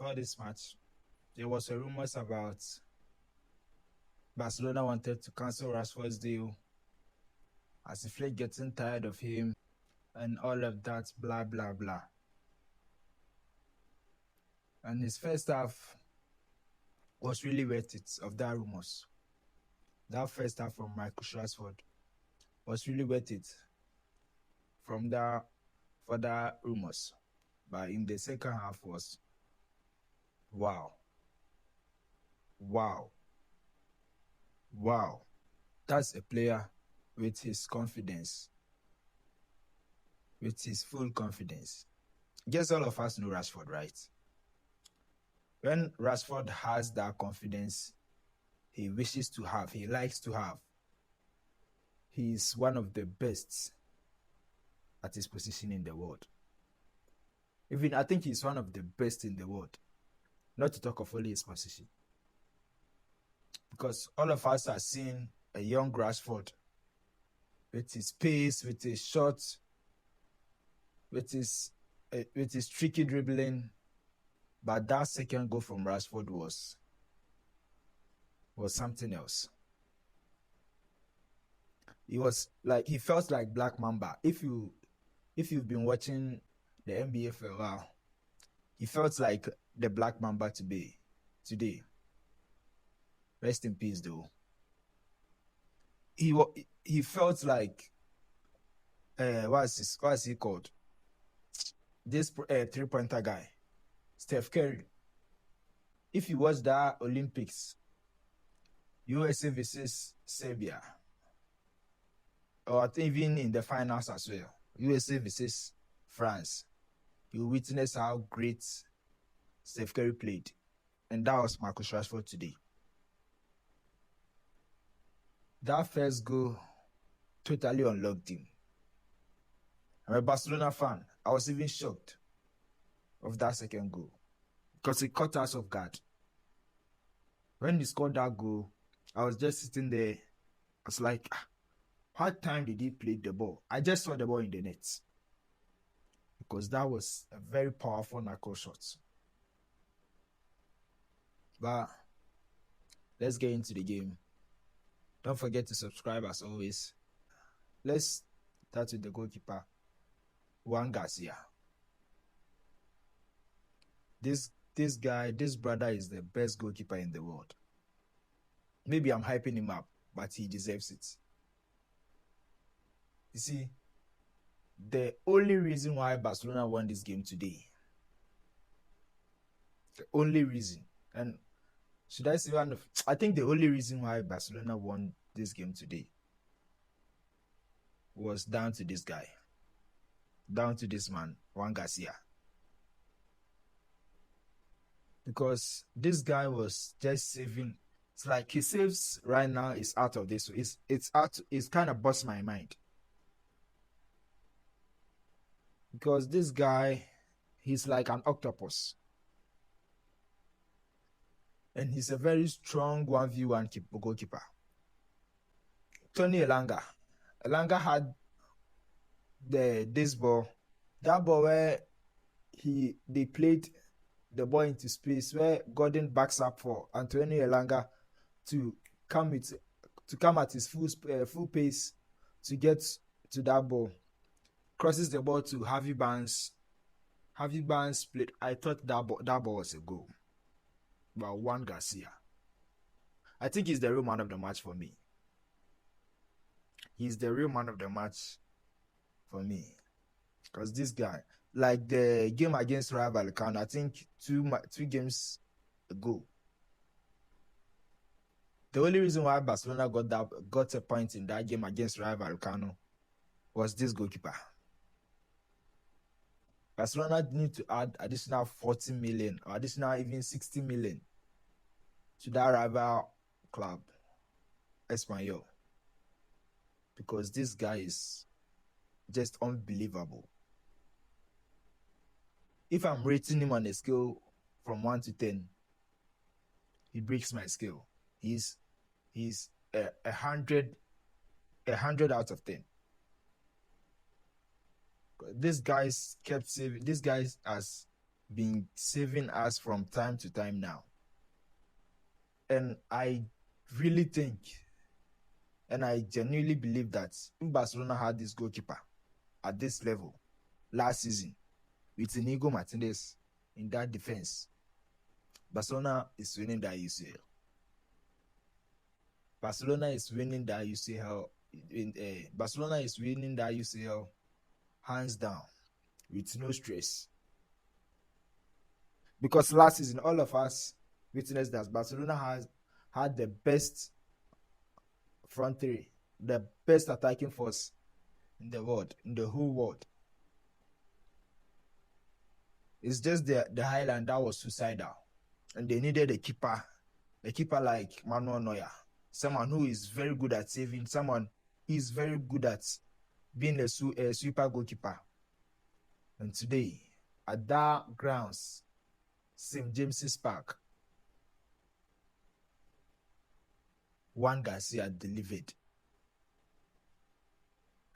before this match, there was a rumors about Barcelona wanted to cancel Rashford's deal as if they're getting tired of him and all of that, blah, blah, blah. And his first half was really worth it of that rumors. That first half from Michael Rashford was really worth it for that rumors. But in the second half was wow. That's a player with his confidence, with his full confidence. Guess all of us know Rashford, right? When Rashford has that confidence he wishes to have, he likes to have, he's one of the best at his position in the world. Even I think he's one of the best in the world, not to talk of only his position. Because all of us are seeing a young Rashford with his pace, with his shots, with his tricky dribbling. But that second goal from Rashford was something else. He felt like Black Mamba. If you've been watching the NBA for a while, he felt like the Black Mamba today. Rest in peace, though. He felt like what's he called? This 3-pointer guy, Steph Curry. If you watch that Olympics, USA versus Serbia, or even in the finals as well, USA versus France, you witness how great Steph Curry played. And that was Marcus Rashford today. That first goal totally unlocked him. I'm a Barcelona fan. I was even shocked of that second goal because it caught us off guard. When he scored that goal, I was just sitting there. I was like, what time did he play the ball? I just saw the ball in the net because that was a very powerful knuckle shot. But let's get into the game. Don't forget to subscribe as always. Let's start with the goalkeeper, Juan Garcia. This brother is the best goalkeeper in the world. Maybe I'm hyping him up, but he deserves it. You see, the only reason why Barcelona won this game today, the only reason, and should I say one of, I think the only reason why Barcelona won this game today was down to this guy, down to this man, Juan Garcia. Because this guy was just saving. It's like he saves right now is out of this. It's kind of bust my mind. Because this guy, he's like an octopus. And he's a very strong 1v1 goalkeeper. Tony Elanga. Elanga had this ball. That ball where they played the ball into space, where Gordon backs up for Antonio Elanga to come at his full pace to get to that ball. Crosses the ball to Harvey Barnes. Harvey Barnes played. I thought that ball was a goal. But Juan Garcia, I think he's the real man of the match for me. He's the real man of the match for me. Because this guy, like the game against Rayo Vallecano, I think two games ago, the only reason why Barcelona got a point in that game against Rayo Vallecano was this goalkeeper. Barcelona need to add additional 40 million or additional even 60 million to that rival club, Espanyol. Because this guy is just unbelievable. If I'm rating him on a scale from 1 to 10, he breaks my scale. He's 100 out of 10. This guy has been saving us from time to time now. And I really think, and I genuinely believe that if Barcelona had this goalkeeper at this level last season with Inigo Martinez in that defense, Barcelona is winning that UCL. Barcelona is winning that UCL. Barcelona is winning that UCL hands down with no stress. Because last season, all of us witnessed that Barcelona had the best front three, the best attacking force in the world, in the whole world. It's just the Highland that was suicidal. And they needed a keeper like Manuel Neuer, someone who is very good at saving, someone who is very good at being a super goalkeeper. And today, at that grounds, St. James's Park, Juan Garcia delivered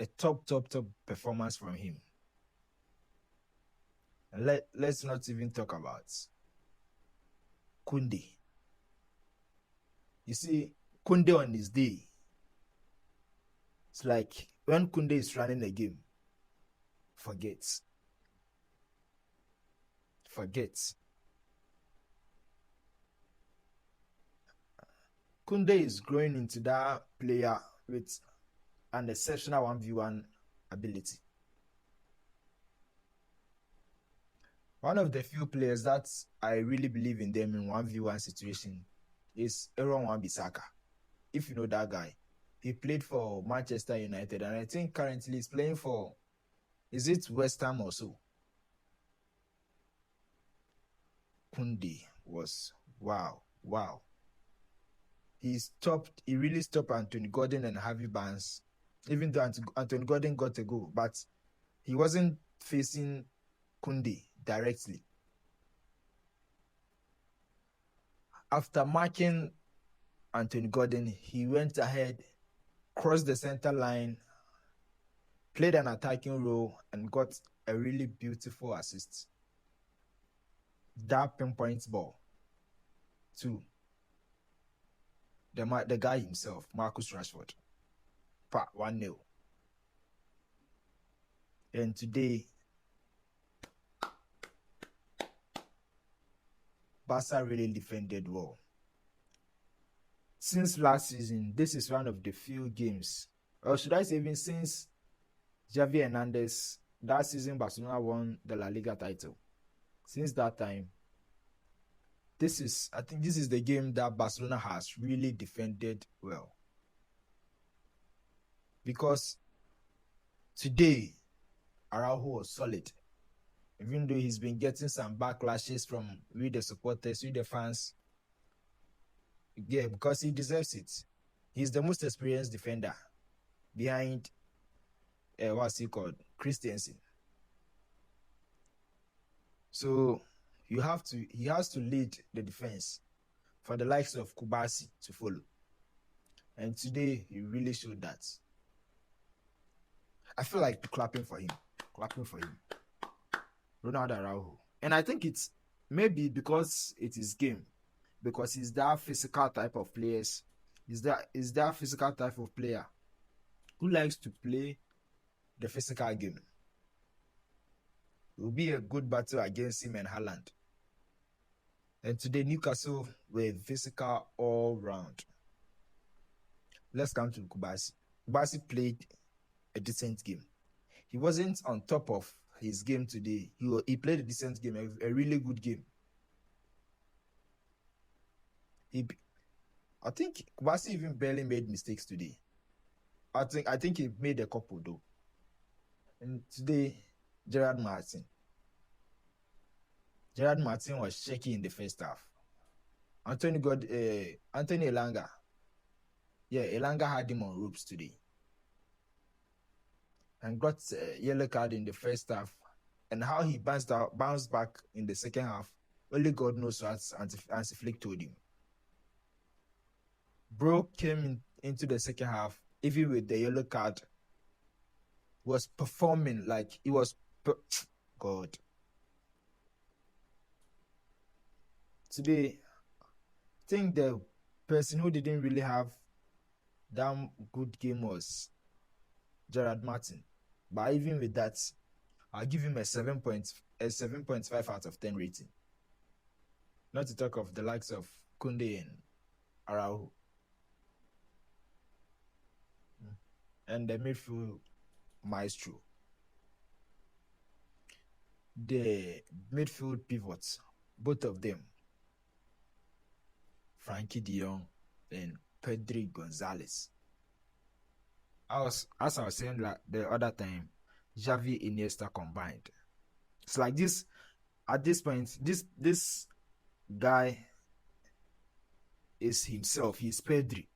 a top performance from him. And let's not even talk about Koundé. You see, Koundé on his day, it's like when Koundé is running a game, forget. Koundé is growing into that player with an exceptional 1v1 ability. One of the few players that I really believe in them in 1v1 situation is Aaron Wan-Bissaka. If you know that guy, he played for Manchester United, and I think currently he's playing for, is it West Ham or so? Koundé was wow. He really stopped Anthony Gordon and Harvey Barnes, even though Anthony Gordon got a goal, but he wasn't facing Koundé directly. After marking Anthony Gordon, he went ahead, crossed the center line, played an attacking role, and got a really beautiful assist. That pinpoint ball to the guy himself, Marcus Rashford. 1-0. And today, Barca really defended well. Since last season, this is one of the few games, or should I say even since Xavi Hernandez, that season Barcelona won the La Liga title. Since that time, I think this is the game that Barcelona has really defended well. Because today, Araujo was solid. Even though he's been getting some backlashes from with the supporters, with the fans. Yeah, because he deserves it. He's the most experienced defender behind, what's he called? Christensen. So he has to lead the defense for the likes of Kubasi to follow. And today, he really showed that. I feel like clapping for him. Ronaldo Araujo. And I think it's maybe because it is game. Because he's that physical type of players. He's that physical type of player who likes to play the physical game. It will be a good battle against him and Haaland. And today, Newcastle were physical all round. Let's come to Kubasi. Kubasi played a decent game. He wasn't on top of his game today. He played a decent game, a really good game. I think Kubasi even barely made mistakes today. I think he made a couple though. And today, Gerard Martin was shaky in the first half. Anthony Elanga. Yeah, Elanga had him on ropes today. And got a yellow card in the first half. And how he bounced back in the second half, only God knows what Hansi Flick told him. Bro came into the second half, even with the yellow card, was performing like he was... God. today, I think the person who didn't really have that good game was Gerard Martin. But even with that, I'll give him a 7.5 out of 10 rating. Not to talk of the likes of Kunde and Araujo. And the midfield maestro. The midfield pivots, both of them, Frankie de Jong and Pedri Gonzalez. As I was saying the other time, Xavi Iniesta combined. It's like this, at this point, this guy is himself. He's Pedri.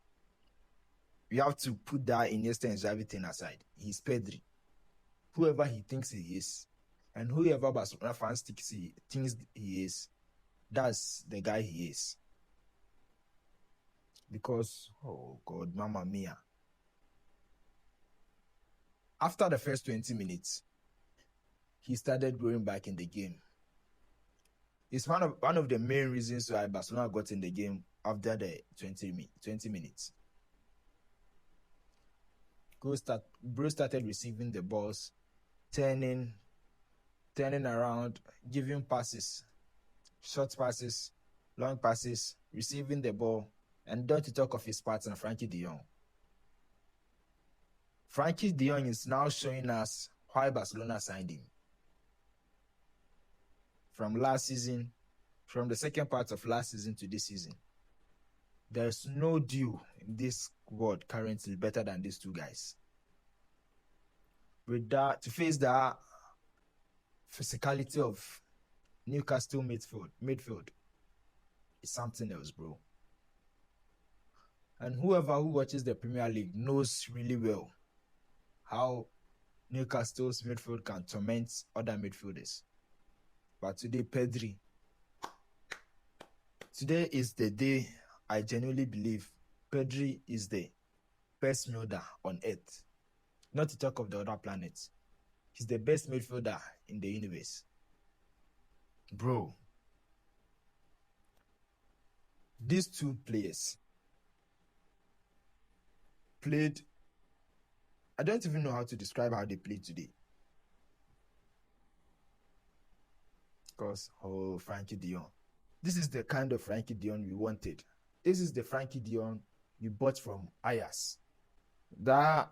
You have to put that Iniesta and Xavi thing aside. He's Pedri. Whoever he thinks he is, and whoever Barcelona fans thinks he is, that's the guy he is. Because, oh God, Mamma Mia. After the first 20 minutes, he started going back in the game. It's one of the main reasons why Barcelona got in the game after the 20 minutes. Bro started receiving the balls, turning around, giving passes, short passes, long passes, receiving the ball, and don't to talk of his partner, Frankie de Jong. Frankie de Jong is now showing us why Barcelona signed him. From the second part of last season to this season, there's no duo in this world currently better than these two guys. With that, to face the physicality of Newcastle midfield is something else, bro. And whoever who watches the Premier League knows really well how Newcastle's midfield can torment other midfielders. But today, today is the day I genuinely believe Pedri is the best midfielder on earth. Not to talk of the other planets. He's the best midfielder in the universe. Bro. These two players played. I don't even know how to describe how they played today. Because, Frankie de Jong. This is the kind of Frankie de Jong we wanted. This is the Frankie de Jong we bought from Ajax. That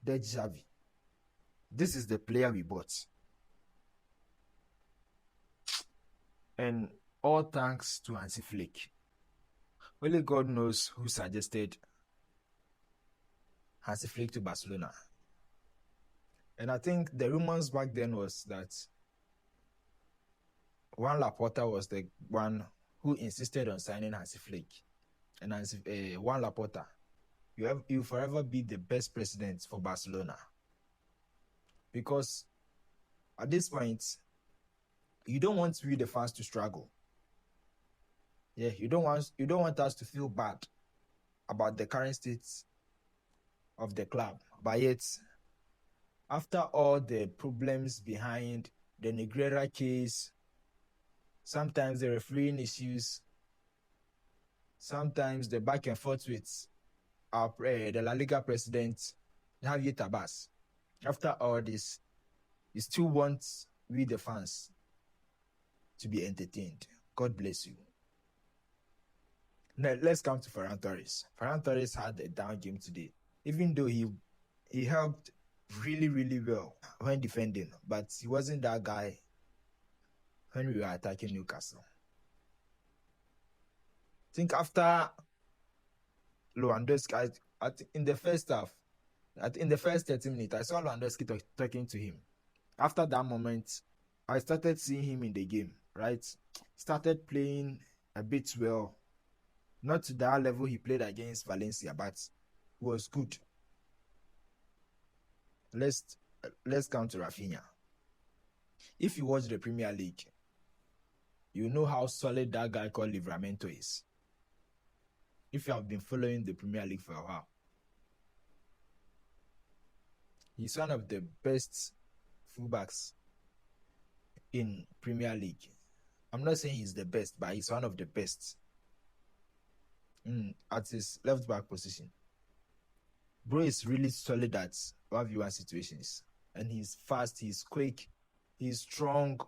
Xavi. This is the player we bought. And all thanks to Hansi Flick. Only God knows who suggested Hansi Flick to Barcelona. And I think the rumors back then was that Juan Laporta was the one who insisted on signing Hansi Flick. And Juan Laporta, you forever be the best president for Barcelona. Because at this point, you don't want we the fans to struggle. Yeah, you don't want us to feel bad about the current state of the club. But yet, after all the problems behind the Negreira case, sometimes the refereeing issues, sometimes the back and forth with the La Liga president, Javier Tebas. After all this, you still want we the fans to be entertained. God bless you. Now, let's come to Ferran Torres. Ferran Torres had a down game today, even though he helped really, really well when defending, but he wasn't that guy when we were attacking Newcastle. I think after Lewandowski, in the first half, in the first 30 minutes, I saw Lewandowski talking to him. After that moment, I started seeing him in the game, right? Started playing a bit well. Not to that level he played against Valencia, but he was good. Let's come to Rafinha. If you watch the Premier League, you know how solid that guy called Livramento is. If you have been following the Premier League for a while, he's one of the best fullbacks in Premier League. I'm not saying he's the best, but he's one of the best at his left back position. Bro is really solid at 1v1 situations. And he's fast, he's quick, he's strong.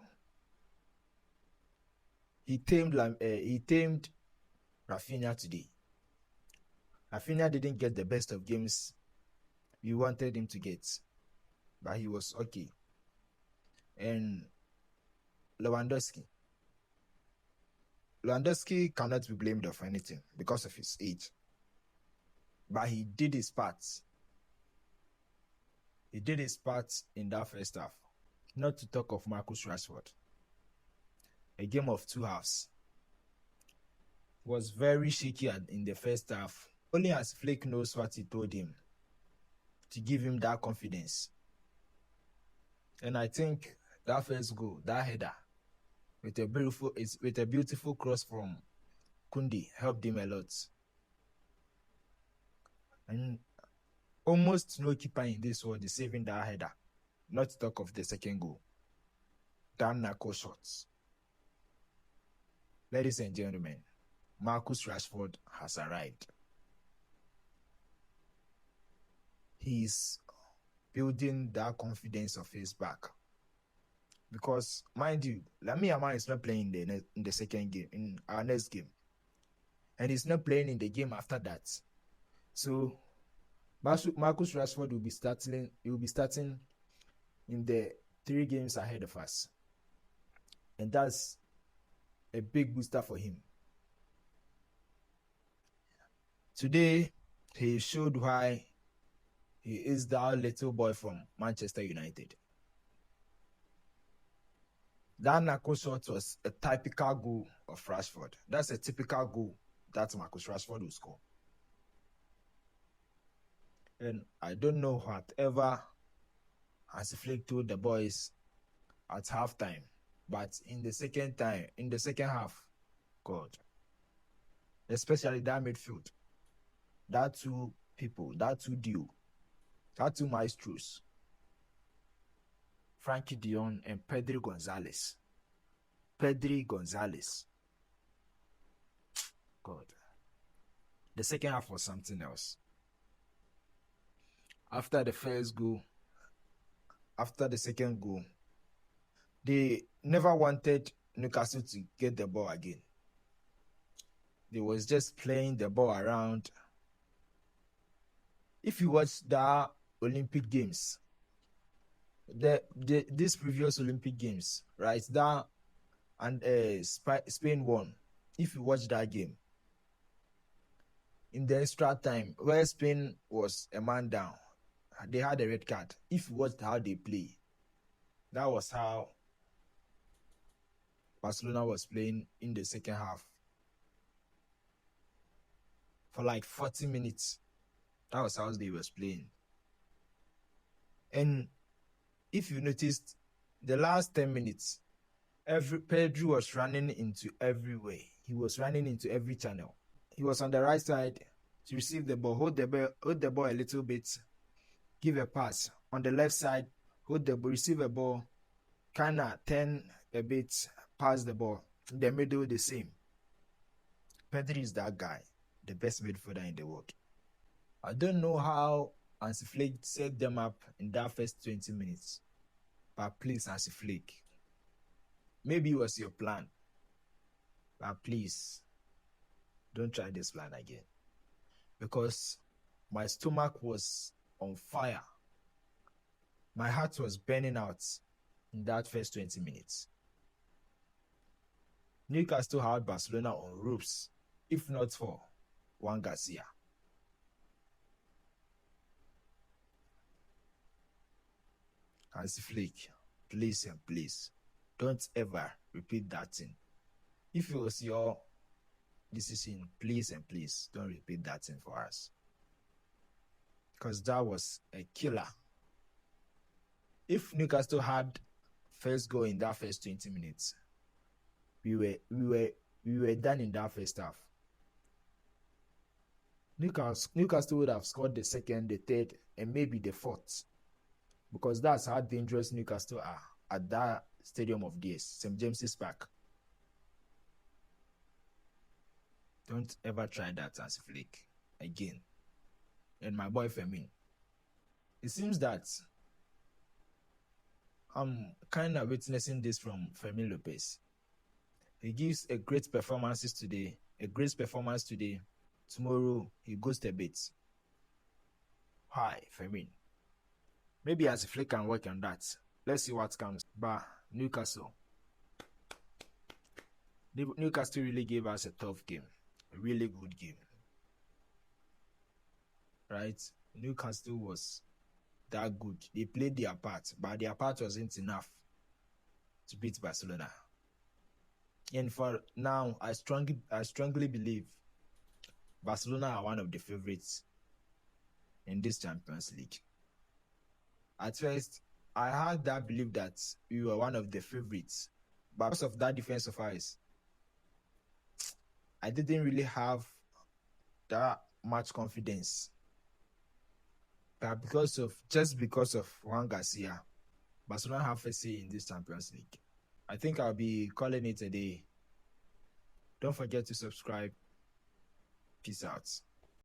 He tamed Rafinha today. Rafinha didn't get the best of games we wanted him to get, but he was okay. And Lewandowski cannot be blamed for anything because of his age, but he did his part. He did his part in that first half. Not to talk of Marcus Rashford. A game of two halves. Was very shaky in the first half. Only as Flick knows what he told him to give him that confidence. And I think that first goal, that header, with a beautiful cross from Kundi, helped him a lot. And almost no keeper in this world is saving that header. Not to talk of the second goal. That knuckle shots. Ladies and gentlemen, Marcus Rashford has arrived. He's building that confidence of his back. Because, mind you, Lamine Yamal is not playing in the second game, in our next game. And he's not playing in the game after that. So, Marcus Rashford will be starting in the 3 games ahead of us. And that's a big booster for him. Today, he showed why he is that little boy from Manchester United. That knuckle shot was a typical goal of Rashford. That's a typical goal that Marcus Rashford will score. And I don't know whatever Hansi Flick told the boys at halftime, but in the second half, God, especially that midfield, that two duo, that two maestros, Frankie de Jong and Pedri Gonzalez. God. The second half was something else. After the second goal, they never wanted Newcastle to get the ball again. They was just playing the ball around. If you watch the Olympic Games, these previous Olympic Games, right? That and Spain won. If you watch that game, in the extra time, where Spain was a man down, they had a red card. If you watched how they play, that was how Barcelona was playing in the second half. For like 40 minutes, that was how they was playing. And if you noticed, the last 10 minutes, Pedri was running into everywhere. He was running into every channel. He was on the right side to receive the ball, hold the ball a little bit, give a pass. On the left side, hold the ball, receive a ball, kind of turn a bit, pass the ball. In the middle, the same. Pedri is that guy, the best midfielder in the world. I don't know how Hansi Flick set them up in that first 20 minutes. But please, Hansi Flick, maybe it was your plan. But please, don't try this plan again. Because my stomach was on fire. My heart was burning out in that first 20 minutes. Newcastle had Barcelona on ropes, if not for Juan Garcia. Hansi Flick, please and please, don't ever repeat that thing. If it was your decision, please and please, don't repeat that thing for us. Because that was a killer. If Newcastle had first goal in that first 20 minutes, we were done in that first half. Newcastle would have scored the second, the third, and maybe the fourth. Because that's how dangerous Newcastle are at that stadium of theirs, St. James's Park. Don't ever try that as Flick again. And my boy Fermin. It seems that I'm kind of witnessing this from Fermin Lopez. He gives a great performance today. Tomorrow he goes to a bit. Hi, Fermin. Maybe as Flick can work on that. Let's see what comes. But Newcastle really gave us a tough game. A really good game. Right? Newcastle was that good. They played their part, but their part wasn't enough to beat Barcelona. And for now, I strongly believe Barcelona are one of the favorites in this Champions League. At first, I had that belief that we were one of the favorites, but because of that defense of ours, I didn't really have that much confidence. But because of Juan Garcia, Barcelona have a say in this Champions League. I think I'll be calling it a day. Don't forget to subscribe. Peace out.